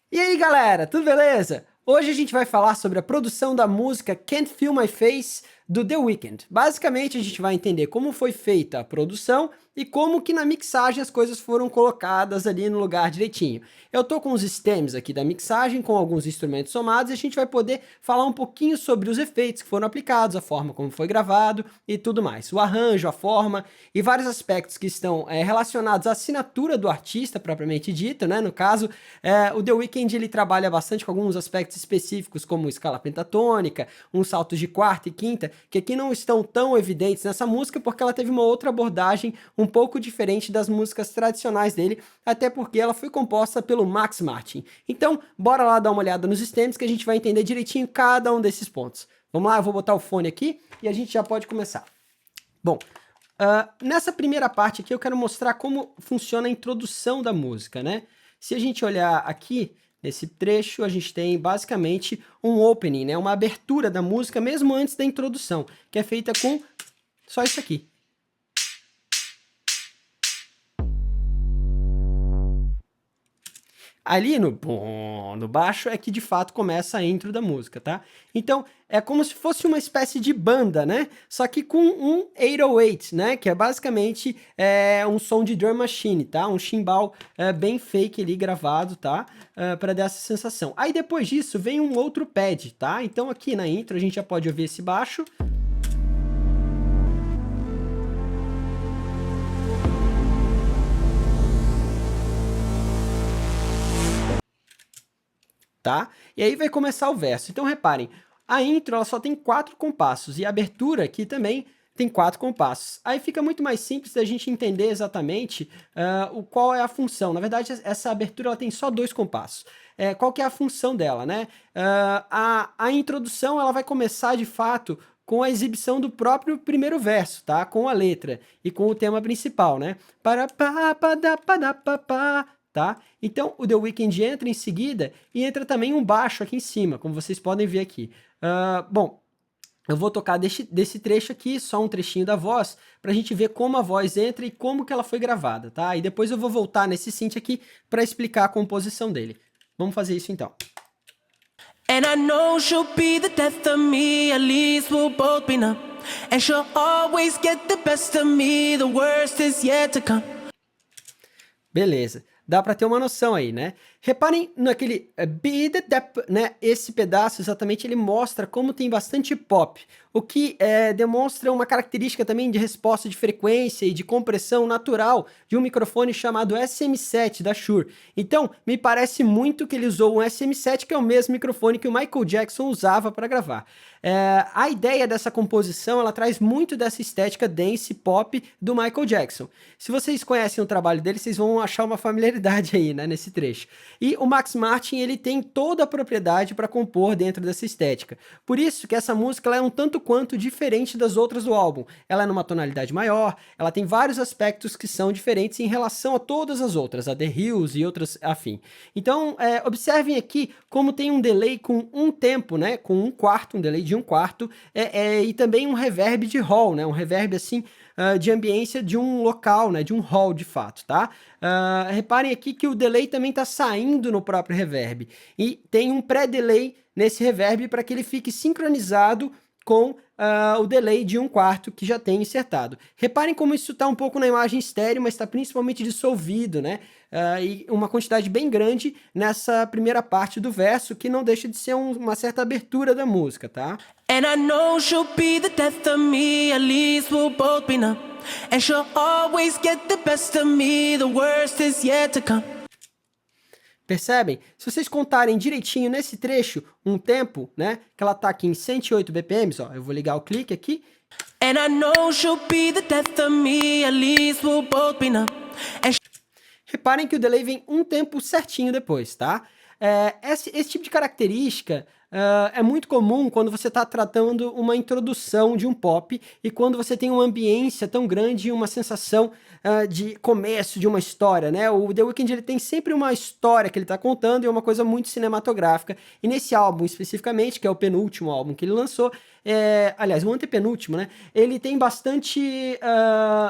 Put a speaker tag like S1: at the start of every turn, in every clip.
S1: E aí galera, tudo beleza? Hoje a gente vai falar sobre a produção da música Can't Feel My Face do The Weeknd. Basicamente a gente vai entender como foi feita a produção e como que na mixagem as coisas foram colocadas ali no lugar direitinho. Eu tô com os stems aqui da mixagem, com alguns instrumentos somados, e a gente vai poder falar um pouquinho sobre os efeitos que foram aplicados, a forma como foi gravado e tudo mais. O arranjo, a forma e vários aspectos que estão relacionados à assinatura do artista propriamente dito, né? No caso, o The Weeknd ele trabalha bastante com alguns aspectos específicos, como escala pentatônica, uns saltos de quarta e quinta, que aqui não estão tão evidentes nessa música porque ela teve uma outra abordagem um pouco diferente das músicas tradicionais dele, até porque ela foi composta pelo Max Martin. Então, bora lá dar uma olhada nos stems que a gente vai entender direitinho cada um desses pontos. Vamos lá, eu vou botar o fone aqui e a gente já pode começar. Bom, nessa primeira parte aqui eu quero mostrar como funciona a introdução da música, né? Se a gente olhar aqui, nesse trecho, a gente tem basicamente um opening, né? Uma abertura da música, mesmo antes da introdução, que é feita com só isso aqui. Ali no baixo é que de fato começa a intro da música, tá? Então é como se fosse uma espécie de banda, né? Só que com um 808, né? Que é basicamente um som de drum machine, tá? Um chimbal bem fake ali gravado, tá? Para dar essa sensação. Aí depois disso vem um outro pad, tá? Então aqui na intro a gente já pode ouvir esse baixo. Tá? E aí vai começar o verso. Então reparem, a intro ela só tem 4 compassos e a abertura aqui também tem 4 compassos. Aí fica muito mais simples da gente entender exatamente qual é a função. Na verdade, essa abertura ela tem só 2 compassos. Qual que é a função dela, né? A introdução ela vai começar de fato com a exibição do próprio primeiro verso, tá? Com a letra e com o tema principal, né? Para pa pa da pa da pa pa. Tá? Então o The Weeknd entra em seguida e entra também um baixo aqui em cima, como vocês podem ver aqui. Bom, eu vou tocar desse trecho aqui, só um trechinho da voz, para a gente ver como a voz entra e como que ela foi gravada, tá? E depois eu vou voltar nesse synth aqui para explicar a composição dele. Vamos fazer isso então.
S2: And I know she'll be the death of me, at least we'll both be numb. And she'll always get the best of me, the worst is yet to come.
S1: Beleza. Dá para ter uma noção aí, né? Reparem naquele be the depth, né? Esse pedaço exatamente ele mostra como tem bastante pop, o que demonstra uma característica também de resposta de frequência e de compressão natural de um microfone chamado SM7 da Shure. Então, me parece muito que ele usou um SM7, que é o mesmo microfone que o Michael Jackson usava para gravar. A ideia dessa composição, ela traz muito dessa estética dance pop do Michael Jackson. Se vocês conhecem o trabalho dele, vocês vão achar uma familiaridade aí, né, nesse trecho. E o Max Martin, ele tem toda a propriedade para compor dentro dessa estética. Por isso que essa música ela é um tanto quanto diferente das outras do álbum. Ela é numa tonalidade maior, ela tem vários aspectos que são diferentes em relação a todas as outras, a The Hills e outras afim. Então, observem aqui como tem um delay com um tempo, né, com um quarto, um delay de um quarto, e também um reverb de hall, né, um reverb assim, de ambiência de um local, né, de um hall de fato, tá? Reparem aqui que o delay também está saindo no próprio reverb e tem um pré-delay nesse reverb para que ele fique sincronizado com o delay de um quarto que já tem insertado. Reparem como isso está um pouco na imagem estéreo, mas está principalmente dissolvido, né? E uma quantidade bem grande nessa primeira parte do verso, que não deixa de ser uma certa abertura da música, tá?
S2: And I know she'll be the death of me, at least we'll both be numb. And she'll always get the best of me, the worst is yet to come.
S1: Percebem? Se vocês contarem direitinho nesse trecho, um tempo, né, que ela tá aqui em 108 BPMs, ó, eu vou ligar o clique aqui.
S2: And I know she'll be the death of me, at least we'll both be numb.
S1: Reparem que o delay vem um tempo certinho depois, tá? Esse tipo de característica é muito comum quando você está tratando uma introdução de um pop e quando você tem uma ambiência tão grande e uma sensação de começo de uma história, né? O The Weeknd, ele tem sempre uma história que ele está contando e é uma coisa muito cinematográfica. E nesse álbum especificamente, que é o penúltimo álbum que ele lançou, aliás, o antepenúltimo, né? Ele tem bastante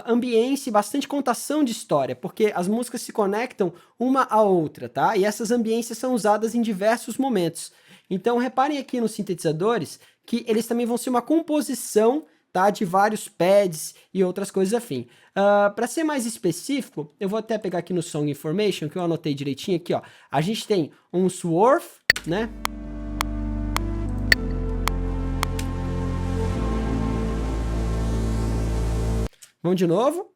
S1: ambiência e bastante contação de história, porque as músicas se conectam uma à outra, tá? E essas ambiências são usadas em diversos momentos. Então, reparem aqui nos sintetizadores que eles também vão ser uma composição, tá, de vários pads e outras coisas afim. Para ser mais específico, eu vou até pegar aqui no Song Information, que eu anotei direitinho aqui, ó. A gente tem um Swerve, né? Vamos de novo.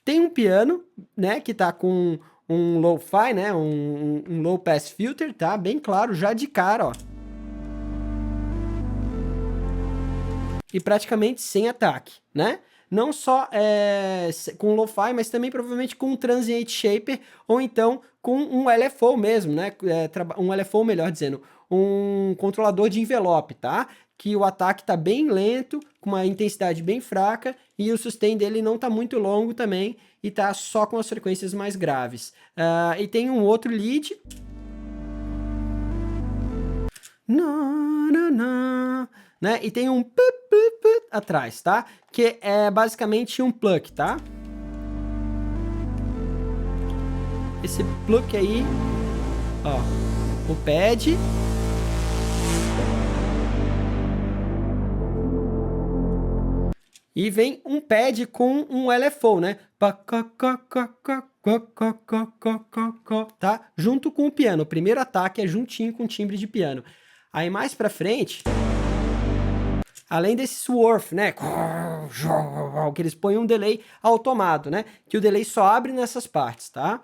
S1: Tem um piano, né, que tá com um lo-fi, né, um low pass filter, tá? Bem claro, já de cara, ó. E praticamente sem ataque, né? Não só com lo-fi, mas também provavelmente com um transient shaper, ou então com um LFO mesmo, né? Um LFO, melhor dizendo, um controlador de envelope, tá? Que o ataque tá bem lento, com uma intensidade bem fraca, e o sustain dele não tá muito longo também, e tá só com as frequências mais graves. E tem um outro lead. Né? E tem um atrás, tá? Que é basicamente um pluck, tá? Esse pluck aí, ó, o pad. E vem um pad com um LFO, né? Tá? Junto com o piano. O primeiro ataque é juntinho com o timbre de piano. Aí mais pra frente, além desse swerve, né? Que eles põem um delay automado, né? Que o delay só abre nessas partes, tá?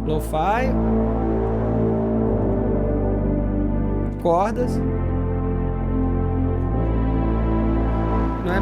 S1: Lo-fi. Cordas. Não é?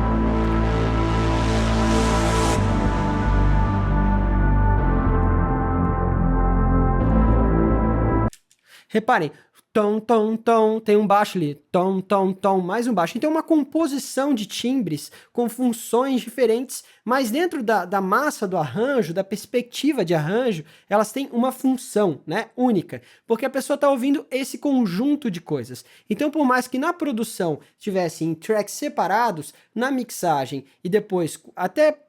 S1: Reparem, tom, tom, tom, tem um baixo ali, tom, tom, tom, mais um baixo. Então, uma composição de timbres com funções diferentes, mas dentro da massa do arranjo, da perspectiva de arranjo, elas têm uma função, né, única, porque a pessoa está ouvindo esse conjunto de coisas. Então, por mais que na produção tivesse em tracks separados, na mixagem e depois até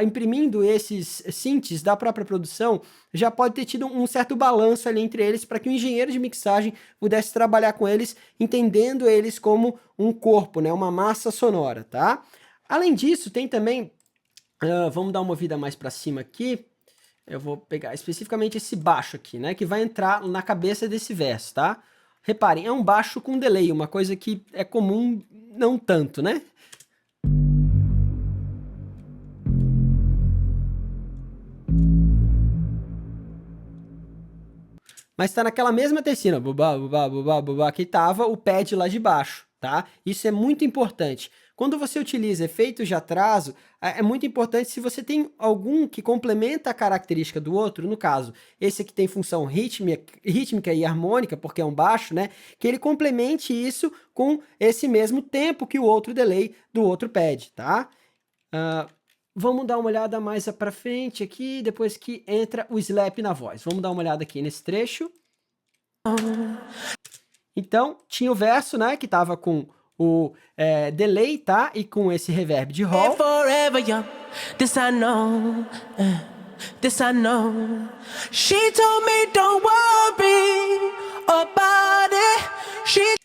S1: imprimindo esses synths da própria produção, já pode ter tido um certo balanço ali entre eles para que o engenheiro de mixagem pudesse trabalhar com eles, entendendo eles como um corpo, né, uma massa sonora, tá? Além disso, tem também, vamos dar uma ouvida mais para cima aqui, eu vou pegar especificamente esse baixo aqui, né, que vai entrar na cabeça desse verso, tá? Reparem, é um baixo com delay, uma coisa que é comum, não tanto, né? Mas tá naquela mesma tercina, bubá, bubá, bubá, bubá, que tava o pad lá de baixo, tá? Isso é muito importante. Quando você utiliza efeitos de atraso, é muito importante se você tem algum que complementa a característica do outro, no caso, esse aqui tem função rítmica e harmônica, porque é um baixo, né? Que ele complemente isso com esse mesmo tempo que o outro delay do outro pad, tá? Vamos dar uma olhada mais pra frente aqui, depois que entra o slap na voz. Vamos dar uma olhada aqui nesse trecho. Então, tinha o verso, né, que tava com o delay, tá? E com esse reverb de hall.
S2: Forever young, this I know, this I know. She told me don't worry about it.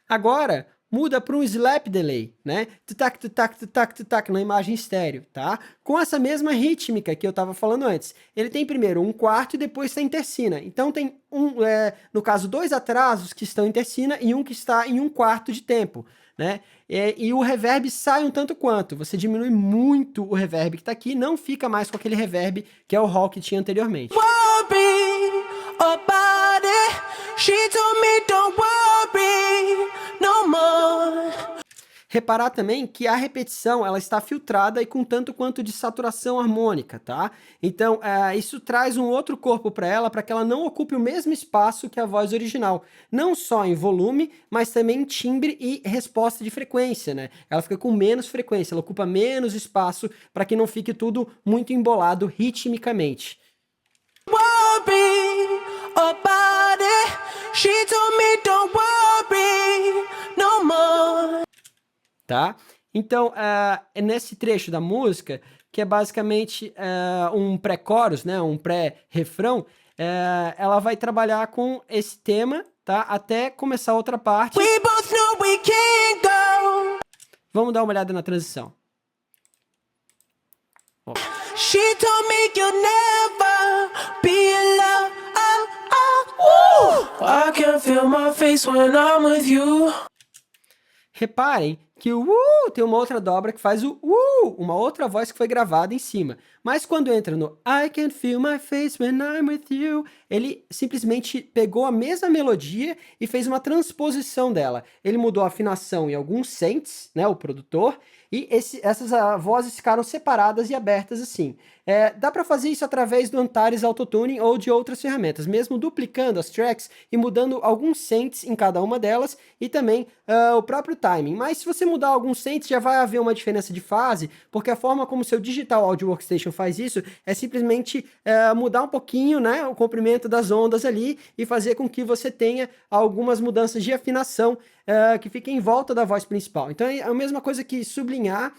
S1: Agora, muda para um slap delay, né? Tutac, tutac, tutac, tutac, na imagem estéreo, tá? Com essa mesma rítmica que eu estava falando antes. Ele tem primeiro um quarto e depois está em tercina. Então tem no caso, dois atrasos que estão em tercina e um que está em um quarto de tempo, né? E o reverb sai um tanto quanto. Você diminui muito o reverb que está aqui, não fica mais com aquele reverb que é o hall que tinha anteriormente.
S2: Worry about it. She told me don't worry no more.
S1: Reparar também que a repetição ela está filtrada e com tanto quanto de saturação harmônica, tá? Então, isso traz um outro corpo para ela, para que ela não ocupe o mesmo espaço que a voz original. Não só em volume, mas também em timbre e resposta de frequência, né? Ela fica com menos frequência, ela ocupa menos espaço para que não fique tudo muito embolado ritmicamente.
S2: Worry about it. She told me don't worry no more.
S1: Tá? Então, é nesse trecho da música, que é basicamente um pré-chorus, né? Um pré-refrão, ela vai trabalhar com esse tema, tá? Até começar a outra parte.
S2: We both know we can't go.
S1: Vamos dar uma olhada na transição.
S2: She told me you'll never be in love. I can feel my face when I'm with you.
S1: Reparem que o tem uma outra dobra que faz o uma outra voz que foi gravada em cima. Mas quando entra no I can feel my face when I'm with you, ele simplesmente pegou a mesma melodia e fez uma transposição dela. Ele mudou a afinação em alguns cents, né, o produtor, e essas vozes ficaram separadas e abertas assim. Dá para fazer isso através do Antares Autotuning ou de outras ferramentas, mesmo duplicando as tracks e mudando alguns cents em cada uma delas e também o próprio timing. Mas se você mudar alguns cents, já vai haver uma diferença de fase, porque a forma como o seu Digital Audio Workstation faz isso é simplesmente mudar um pouquinho, né, o comprimento das ondas ali e fazer com que você tenha algumas mudanças de afinação que fiquem em volta da voz principal. Então é a mesma coisa que sublinhar,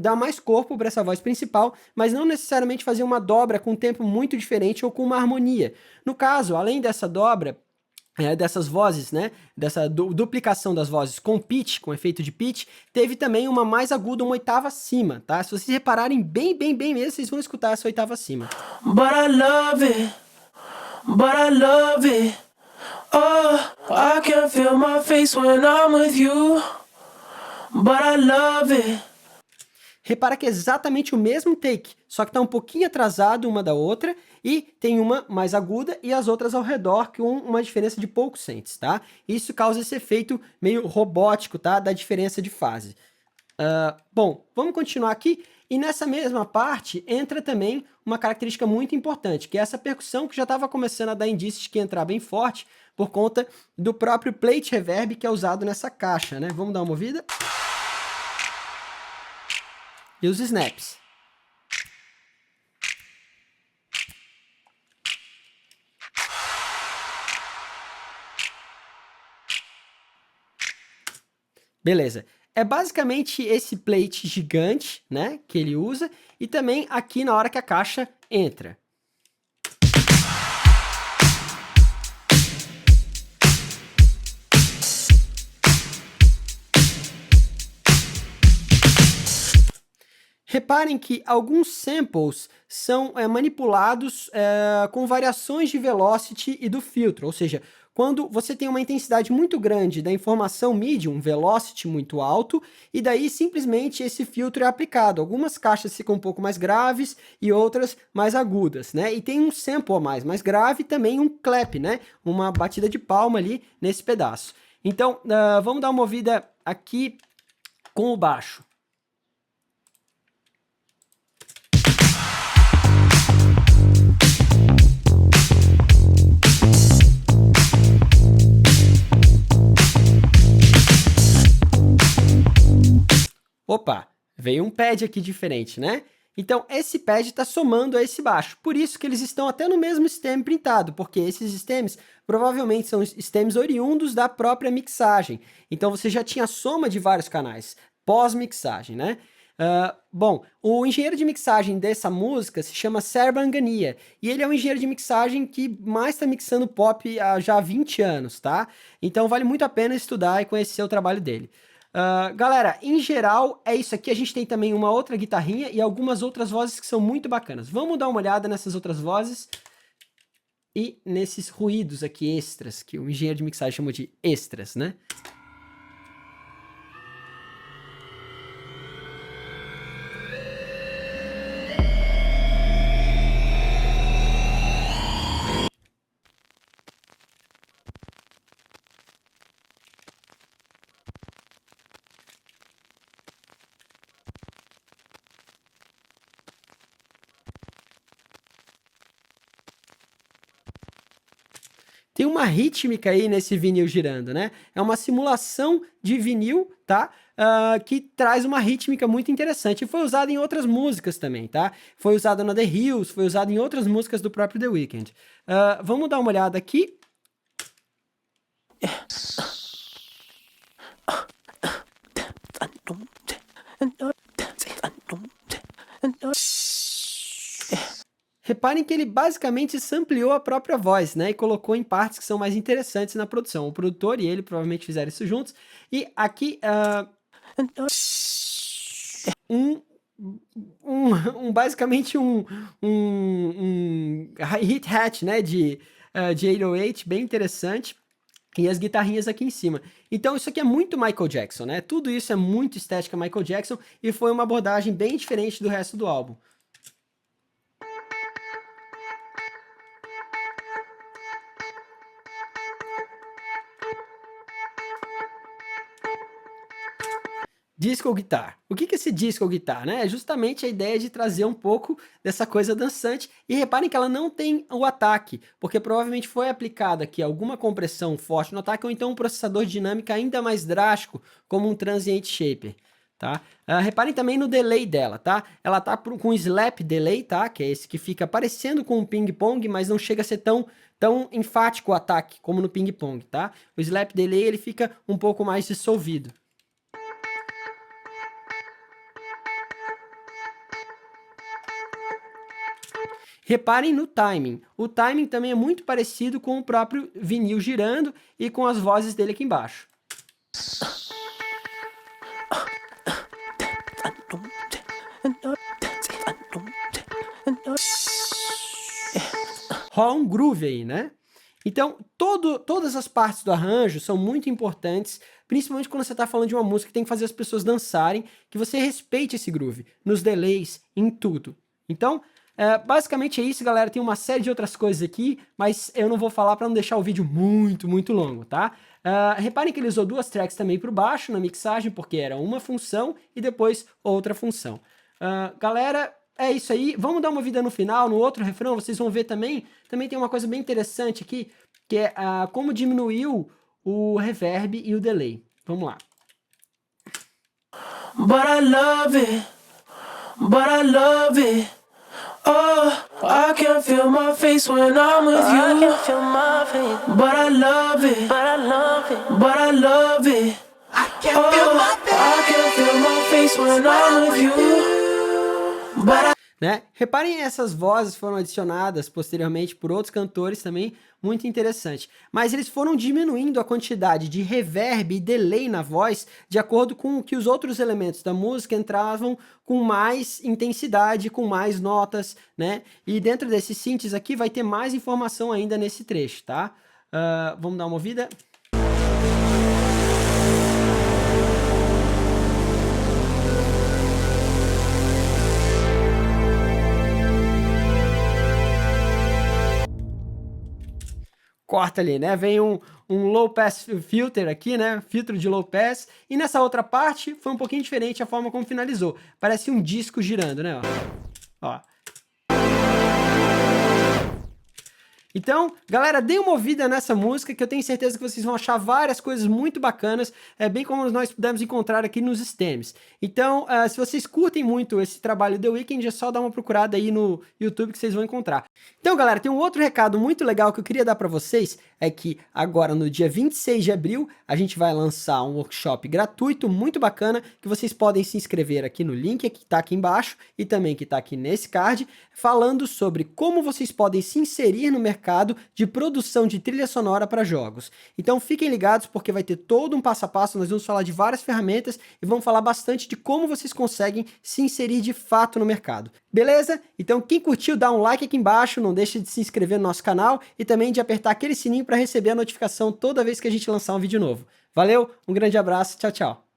S1: dar mais corpo para essa voz principal, mas não necessariamente fazer uma dobra com um tempo muito diferente ou com uma harmonia. No caso, além dessa dobra, dessas vozes, né, dessa duplicação das vozes com pitch, com efeito de pitch, teve também uma mais aguda, uma oitava acima, tá? Se vocês repararem bem mesmo, vocês vão escutar essa oitava acima.
S2: But I love it. But I love it. Oh, I can feel my face when I'm with you. But I love it.
S1: Repara que é exatamente o mesmo take, só que tá um pouquinho atrasado uma da outra e tem uma mais aguda e as outras ao redor com uma diferença de poucos cents, tá? Isso causa esse efeito meio robótico, tá? Da diferença de fase. Bom, vamos continuar aqui. E nessa mesma parte entra também uma característica muito importante, que é essa percussão que já estava começando a dar indícios de que ia entrar bem forte por conta do próprio plate reverb que é usado nessa caixa, né? Vamos dar uma ouvida? E os snaps. Beleza. É basicamente esse plate gigante, né, que ele usa, e também aqui na hora que a caixa entra. Reparem que alguns samples são manipulados com variações de velocity e do filtro, ou seja, quando você tem uma intensidade muito grande da informação MIDI, um velocity muito alto, e daí simplesmente esse filtro é aplicado. Algumas caixas ficam um pouco mais graves e outras mais agudas, né? E tem um sample a mais grave e também um clap, né? Uma batida de palma ali nesse pedaço. Então, vamos dar uma ouvida aqui com o baixo. Opa, veio um pad aqui diferente, né? Então, esse pad está somando a esse baixo. Por isso que eles estão até no mesmo stem printado, porque esses stems provavelmente são stems oriundos da própria mixagem. Então, você já tinha a soma de vários canais pós-mixagem, né? Bom, o engenheiro de mixagem dessa música se chama Serban Gania, e ele é um engenheiro de mixagem que mais está mixando pop já há 20 anos, tá? Então, vale muito a pena estudar e conhecer o trabalho dele. Galera, em geral é isso aqui. A gente tem também uma outra guitarrinha e algumas outras vozes que são muito bacanas. Vamos dar uma olhada nessas outras vozes e nesses ruídos aqui extras, que o engenheiro de mixagem chama de extras, né? tem uma rítmica aí nesse vinil girando, né? É uma simulação de vinil, tá? Que traz uma rítmica muito interessante. E foi usado em outras músicas também, tá? Foi usado na The Hills, foi usado em outras músicas do próprio The Weeknd. Vamos dar uma olhada aqui. Reparem que ele basicamente sampleou a própria voz, né? E colocou em partes que são mais interessantes na produção. O produtor e ele provavelmente fizeram isso juntos. E aqui, basicamente um hit hat, né? De 808, bem interessante. E as guitarrinhas aqui em cima. Então isso aqui é muito Michael Jackson, né? Tudo isso é muito estética Michael Jackson e foi uma abordagem bem diferente do resto do álbum. Disco Guitar. O que é esse Disco Guitar, né? É justamente a ideia de trazer um pouco dessa coisa dançante. E reparem que ela não tem o ataque, porque provavelmente foi aplicada aqui alguma compressão forte no ataque, ou então um processador de dinâmica ainda mais drástico, como um Transient Shaper, tá? Reparem também no delay dela, tá? Ela tá com slap delay, tá? Que é esse que fica parecendo com um ping-pong, mas não chega a ser tão enfático o ataque como no ping-pong, tá? O slap delay ele fica um pouco mais dissolvido. Reparem no timing. O timing também é muito parecido com o próprio vinil girando e com as vozes dele aqui embaixo. Rola um groove aí, né? Então, todas as partes do arranjo são muito importantes, principalmente quando você está falando de uma música que tem que fazer as pessoas dançarem, que você respeite esse groove, nos delays, em tudo. Então, basicamente é isso, galera. Tem uma série de outras coisas aqui, mas eu não vou falar para não deixar o vídeo muito longo, tá? Reparem que ele usou duas tracks também por baixo na mixagem, porque era uma função e depois outra função. Galera, é isso aí. Vamos dar uma vida no final, no outro refrão, vocês vão ver também. Também tem uma coisa bem interessante aqui, que é como diminuiu o reverb e o delay. Vamos lá.
S2: But I love it. But I love it. Oh, I can feel my face when I'm with you. I can feel my face. But I love it. But I love it. But I love it. I can feel my face. I can feel my face when I'm with you. But I...
S1: Né? Reparem, essas vozes foram adicionadas posteriormente por outros cantores também, muito interessante. Mas eles foram diminuindo a quantidade de reverb e delay na voz de acordo com que os outros elementos da música entravam com mais intensidade, com mais notas, né? E dentro desses synths aqui vai ter mais informação ainda nesse trecho, tá? Vamos dar uma ouvida. Corta ali, né? Vem um low pass filter aqui, né? Filtro de low pass. E nessa outra parte foi um pouquinho diferente a forma como finalizou. Parece um disco girando, né? Ó. Então, galera, dê uma ouvida nessa música que eu tenho certeza que vocês vão achar várias coisas muito bacanas, bem como nós pudemos encontrar aqui nos stems. Então, se vocês curtem muito esse trabalho do The Weeknd, é só dar uma procurada aí no YouTube que vocês vão encontrar. Então, galera, tem um outro recado muito legal que eu queria dar para vocês, é que agora no dia 26 de abril, a gente vai lançar um workshop gratuito, muito bacana, que vocês podem se inscrever aqui no link que está aqui embaixo e também que está aqui nesse card, falando sobre como vocês podem se inserir no mercado de produção de trilha sonora para jogos. Então fiquem ligados porque vai ter todo um passo a passo, nós vamos falar de várias ferramentas e vamos falar bastante de como vocês conseguem se inserir de fato no mercado. Beleza? Então quem curtiu, dá um like aqui embaixo, não deixe de se inscrever no nosso canal e também de apertar aquele sininho para receber a notificação toda vez que a gente lançar um vídeo novo. Valeu, um grande abraço, tchau, tchau.